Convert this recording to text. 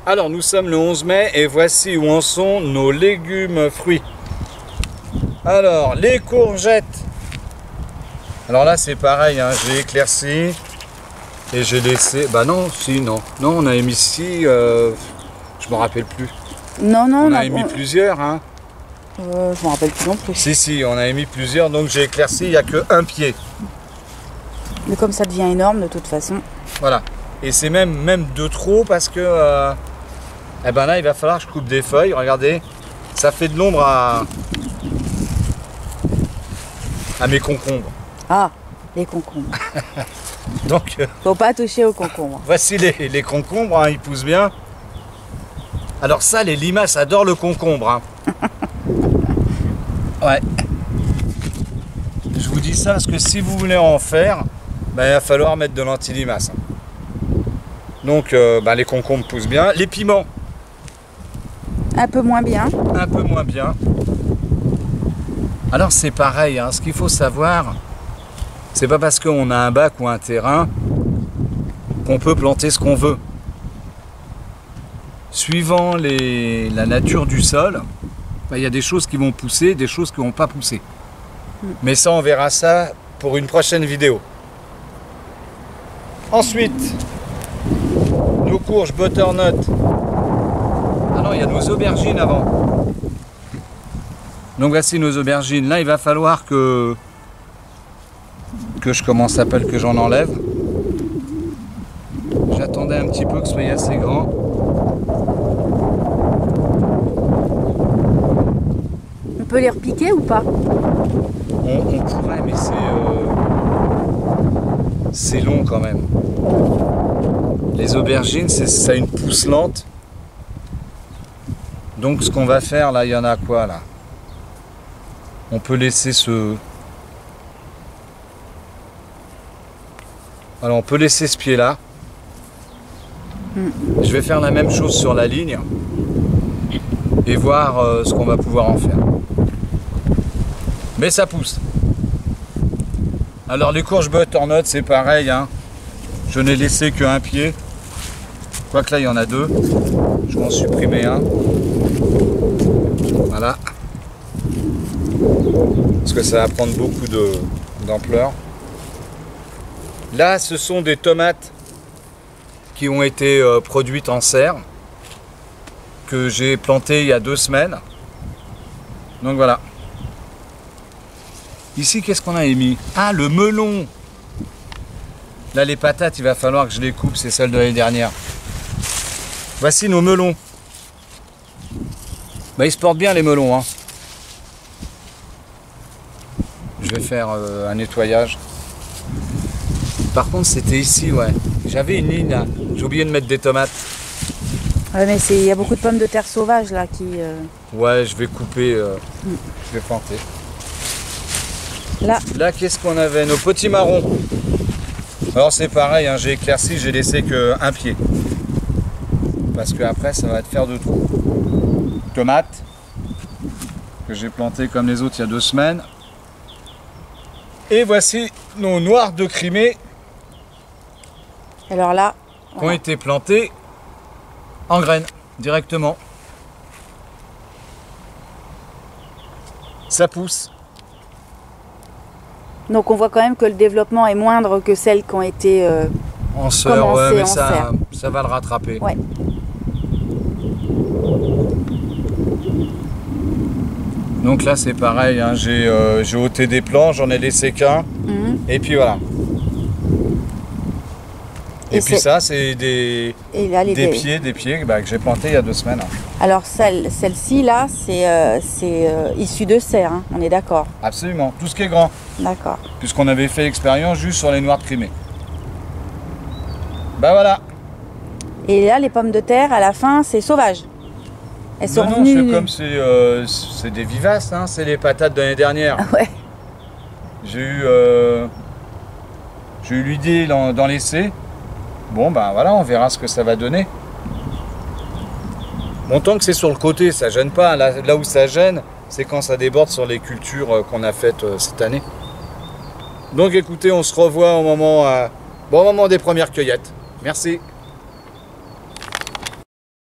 Alors nous sommes le 11 mai et voici où en sont nos légumes fruits. Alors les courgettes. Alors là c'est pareil, hein, j'ai éclairci et j'ai laissé... Bah non, si, non. Non, on a mis ici, je me rappelle plus. Non, non, on a émis plusieurs. Hein. Je me rappelle plus non plus. Si, on a émis plusieurs, donc j'ai éclairci, il n'y a que un pied. Mais comme ça devient énorme de toute façon. Voilà. Et c'est même de trop parce que... eh ben là, il va falloir que je coupe des feuilles. Regardez, ça fait de l'ombre à mes concombres. Ah, les concombres. Donc, faut pas toucher aux concombres. Voici les concombres, hein, ils poussent bien. Alors ça, les limaces adorent le concombre. Hein. Ouais. Je vous dis ça parce que si vous voulez en faire, ben, il va falloir mettre de l'anti-limace. Donc, ben, les concombres poussent bien. Les piments. Un peu moins bien. Un peu moins bien. Alors c'est pareil, hein, ce qu'il faut savoir, c'est pas parce qu'on a un bac ou un terrain qu'on peut planter ce qu'on veut. Suivant la nature du sol, il y a des choses qui vont pousser, des choses qui ne vont pas pousser. Mais ça, on verra ça pour une prochaine vidéo. Ensuite, nos courges butternut. Ah non, il y a nos aubergines avant. Donc voici nos aubergines. Là, il va falloir que je commence à que j'en enlève. J'attendais un petit peu que ce soit assez grand. On peut les repiquer ou pas? On pourrait, mais c'est long quand même. Les aubergines, ça a une pousse lente. Donc ce qu'on va faire là, il y en a quoi là? On peut laisser Alors on peut laisser ce pied là. Je vais faire la même chose sur la ligne et voir ce qu'on va pouvoir en faire. Mais ça pousse. Alors les courges butternut, c'est pareil, hein. Je n'ai laissé qu'un pied. Quoique là il y en a deux. Je vais en supprimer un. Voilà. Parce que ça va prendre beaucoup d'ampleur. Là, ce sont des tomates qui ont été produites en serre, que j'ai plantées il y a 2 semaines. Donc voilà. Ici, qu'est-ce qu'on a émis? Ah, le melon! Là, les patates, il va falloir que je les coupe, c'est celles de l'année dernière. Voici nos melons. Bah, ils se portent bien, les melons, hein. Je vais faire un nettoyage. Par contre, c'était ici, ouais. J'avais une ligne là. J'ai oublié de mettre des tomates. Ouais, mais il y a beaucoup de pommes de terre sauvages là qui... Ouais, je vais couper, je vais planter. Là, qu'est-ce qu'on avait? Nos petits marrons. Alors c'est pareil, hein, j'ai éclairci, j'ai laissé qu'un pied. Parce que après, ça va te faire de trop. Tomates, que j'ai planté comme les autres il y a 2 semaines. Et voici nos noirs de Crimée. Alors là, qui ont été plantés en graines, directement. Ça pousse. Donc on voit quand même que le développement est moindre que celles qui ont été en serre, ouais, mais ça va le rattraper. Ouais. Donc là c'est pareil, hein, j'ai ôté des plants, j'en ai laissé qu'un. Et puis voilà. Et puis ça, c'est des pieds bah, que j'ai plantés il y a 2 semaines. Alors celle-ci là, c'est issu de serre, hein, on est d'accord? Absolument, tout ce qui est grand. D'accord. Puisqu'on avait fait l'expérience juste sur les noirs de Crimée. Bah voilà. Et là, les pommes de terre, à la fin, c'est sauvage. Elles sont revenues... Non, c'est des vivaces, hein, c'est les patates de l'année dernière. Ah ouais. J'ai eu l'idée d'en laisser. Bon, ben voilà, on verra ce que ça va donner. Bon, tant que c'est sur le côté, ça gêne pas. Là où ça gêne, c'est quand ça déborde sur les cultures qu'on a faites cette année. Donc écoutez, on se revoit au moment des premières cueillettes. Merci.